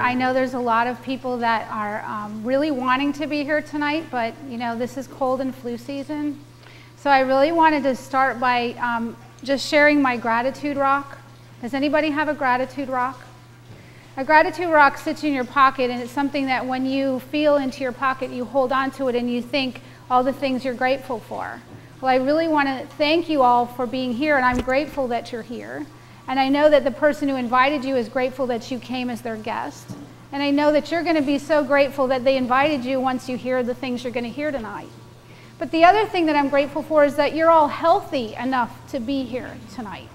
I know there's a lot of people that are really wanting to be here tonight, but you know, this is cold and flu season. So I really wanted to start by just sharing my gratitude rock. Does anybody have a gratitude rock? A gratitude rock sits in your pocket, and it's something that when you feel into your pocket, you hold on to it and you think all the things you're grateful for. Well, I really want to thank you all for being here, and I'm grateful that you're here. And I know that the person who invited you is grateful that you came as their guest. And I know that you're going to be so grateful that they invited you once you hear the things you're going to hear tonight. But the other thing that I'm grateful for is that you're all healthy enough to be here tonight.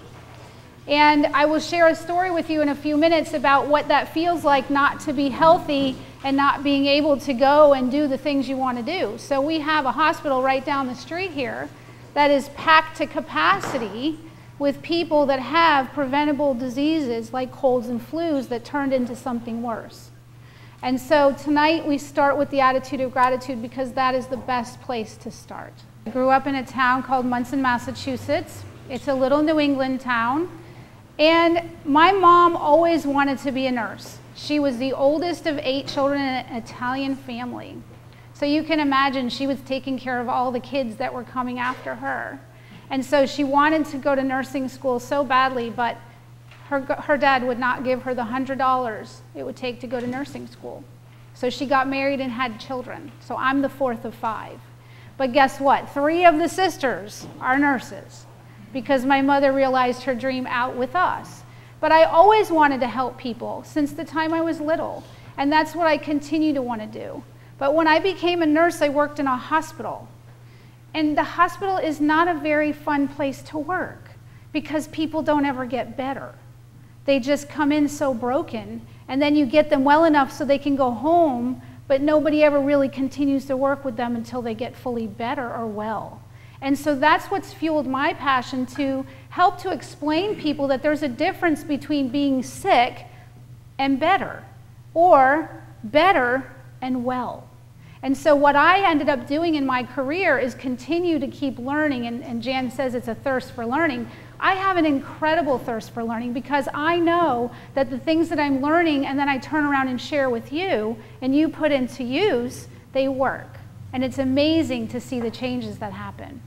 And I will share a story with you in a few minutes about what that feels like not to be healthy and not being able to go and do the things you want to do. So we have a hospital right down the street here that is packed to capacity with people that have preventable diseases like colds and flus that turned into something worse. And so tonight we start with the attitude of gratitude because that is the best place to start. I grew up in a town called Munson, Massachusetts. It's a little New England town. And my mom always wanted to be a nurse. She was the oldest of 8 children in an Italian family. So you can imagine she was taking care of all the kids that were coming after her. And so she wanted to go to nursing school so badly, but her dad would not give her the $100 it would take to go to nursing school. So she got married and had children. So I'm the 4th of 5. But guess what? 3 of the sisters are nurses, because my mother realized her dream out with us. But I always wanted to help people since the time I was little, and that's what I continue to want to do. But when I became a nurse, I worked in a hospital. And the hospital is not a very fun place to work because people don't ever get better. They just come in so broken, and then you get them well enough so they can go home, but nobody ever really continues to work with them until they get fully better or well. And so that's what's fueled my passion to help to explain people that there's a difference between being sick and better, or better and well. And so what I ended up doing in my career is continue to keep learning, and Jan says it's a thirst for learning. I have an incredible thirst for learning because I know that the things that I'm learning and then I turn around and share with you and you put into use, they work. And it's amazing to see the changes that happen.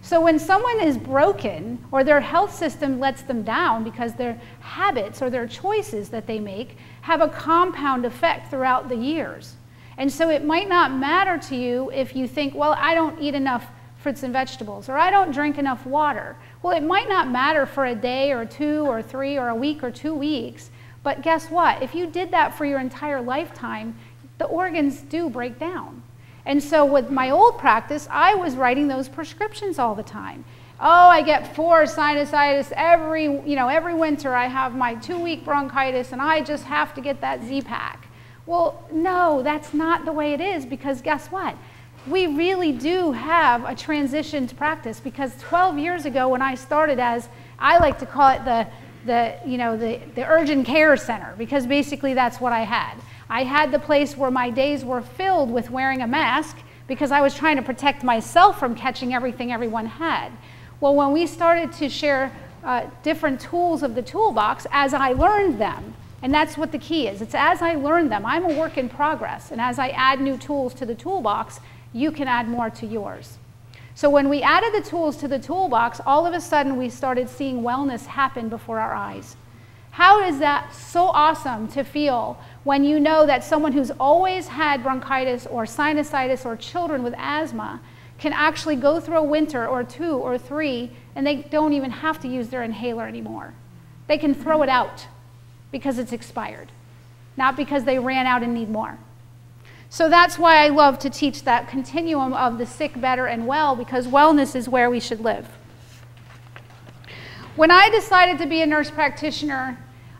So when someone is broken or their health system lets them down because their habits or their choices that they make have a compound effect throughout the years. And so it might not matter to you if you think, well, I don't eat enough fruits and vegetables, or I don't drink enough water. Well, it might not matter for a day or 2 or 3 or a week or 2 weeks, but guess what? If you did that for your entire lifetime, the organs do break down. And so with my old practice, I was writing those prescriptions all the time. Oh, I get 4 sinusitis every winter. I have my 2-week bronchitis, and I just have to get that Z-Pack. Well, no, that's not the way it is, because guess what? We really do have a transition to practice, because 12 years ago when I started, as I like to call it, the urgent care center, because basically that's what I had. I had the place where my days were filled with wearing a mask because I was trying to protect myself from catching everything everyone had. Well, when we started to share different tools of the toolbox as I learned them, and that's what the key is. It's as I learn them. I'm a work in progress, and as I add new tools to the toolbox, you can add more to yours. So when we added the tools to the toolbox, all of a sudden we started seeing wellness happen before our eyes. How is that so awesome to feel when you know that someone who's always had bronchitis or sinusitis or children with asthma can actually go through a winter or 2 or 3 and they don't even have to use their inhaler anymore. They can throw it out because it's expired, not because they ran out and need more. So that's why I love to teach that continuum of the sick, better, and well, because wellness is where we should live. When I decided to be a nurse practitioner,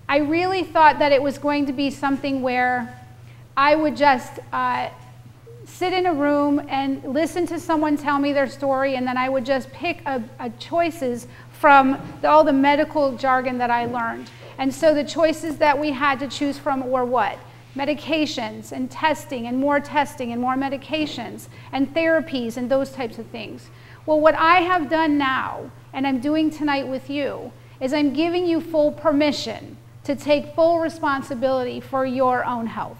I really thought that it was going to be something where I would just sit in a room and listen to someone tell me their story, and then I would just pick choices from all the medical jargon that I learned. And so the choices that we had to choose from were what? Medications and testing and more medications and therapies and those types of things. Well, what I have done now, and I'm doing tonight with you, is I'm giving you full permission to take full responsibility for your own health.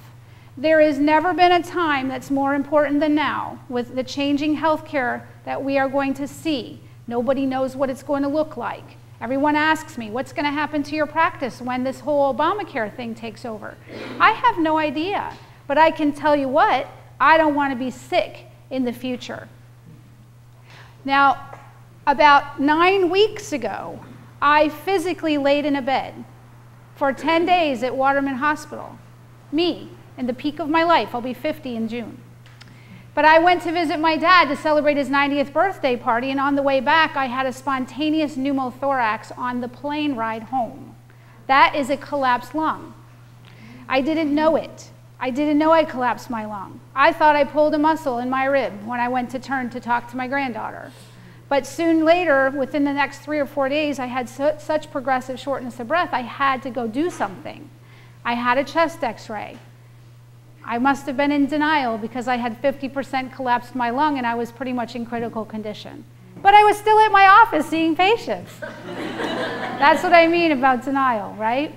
There has never been a time that's more important than now with the changing healthcare that we are going to see. Nobody knows what it's going to look like. Everyone asks me, what's going to happen to your practice when this whole Obamacare thing takes over? I have no idea, but I can tell you what, I don't want to be sick in the future. Now, about 9 weeks ago, I physically laid in a bed for 10 days at Waterman Hospital. Me, in the peak of my life. I'll be 50 in June. But I went to visit my dad to celebrate his 90th birthday party, and on the way back, I had a spontaneous pneumothorax on the plane ride home. That is a collapsed lung. I didn't know it. I didn't know I collapsed my lung. I thought I pulled a muscle in my rib when I went to turn to talk to my granddaughter. But soon later, within the next 3 or 4 days, I had such progressive shortness of breath, I had to go do something. I had a chest x-ray. I must have been in denial because I had 50% collapsed my lung and I was pretty much in critical condition. But I was still at my office seeing patients. That's what I mean about denial, right?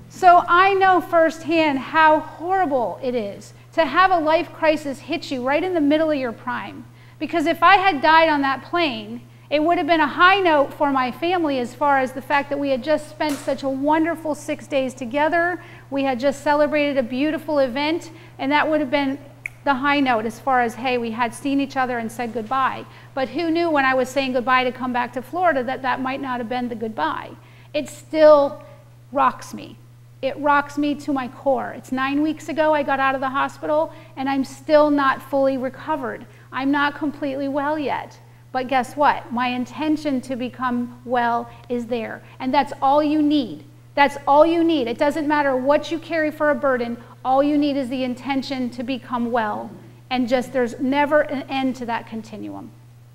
So I know firsthand how horrible it is to have a life crisis hit you right in the middle of your prime. Because if I had died on that plane, it would have been a high note for my family as far as the fact that we had just spent such a wonderful 6 days together. We had just celebrated a beautiful event, and that would have been the high note as far as, hey, we had seen each other and said goodbye. But who knew when I was saying goodbye to come back to Florida that that might not have been the goodbye? It still rocks me. It rocks me to my core. It's 9 weeks ago I got out of the hospital, and I'm still not fully recovered. I'm not completely well yet. But guess what? My intention to become well is there. And that's all you need. That's all you need. It doesn't matter what you carry for a burden. All you need is the intention to become well. And just there's never an end to that continuum.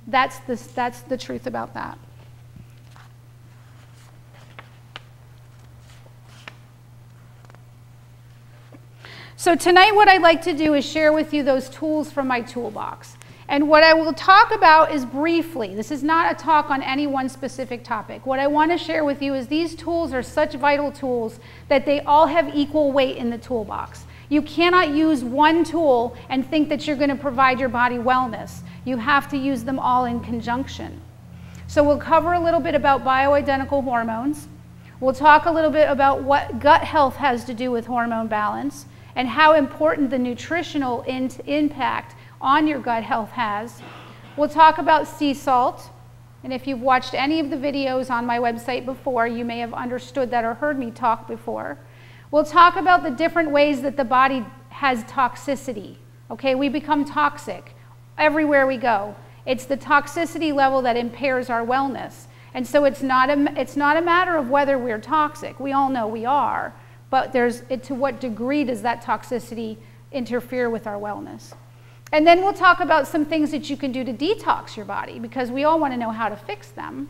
That's the truth about that. So tonight what I'd like to do is share with you those tools from my toolbox. And what I will talk about is briefly, this is not a talk on any one specific topic. What I want to share with you is these tools are such vital tools that they all have equal weight in the toolbox. You cannot use one tool and think that you're going to provide your body wellness. You have to use them all in conjunction. So we'll cover a little bit about bioidentical hormones. We'll talk a little bit about what gut health has to do with hormone balance and how important the nutritional impact on your gut health has. We'll talk about sea salt, and if you've watched any of the videos on my website before, you may have understood that or heard me talk before. We'll talk about the different ways that the body has toxicity. Okay, we become toxic everywhere we go. It's the toxicity level that impairs our wellness. And so it's not a matter of whether we're toxic. We all know we are, but to what degree does that toxicity interfere with our wellness? And then we'll talk about some things that you can do to detox your body, because we all want to know how to fix them.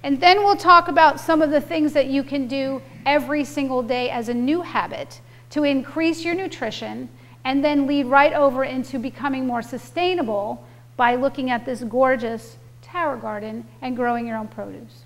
And then we'll talk about some of the things that you can do every single day as a new habit to increase your nutrition and then lead right over into becoming more sustainable by looking at this gorgeous tower garden and growing your own produce.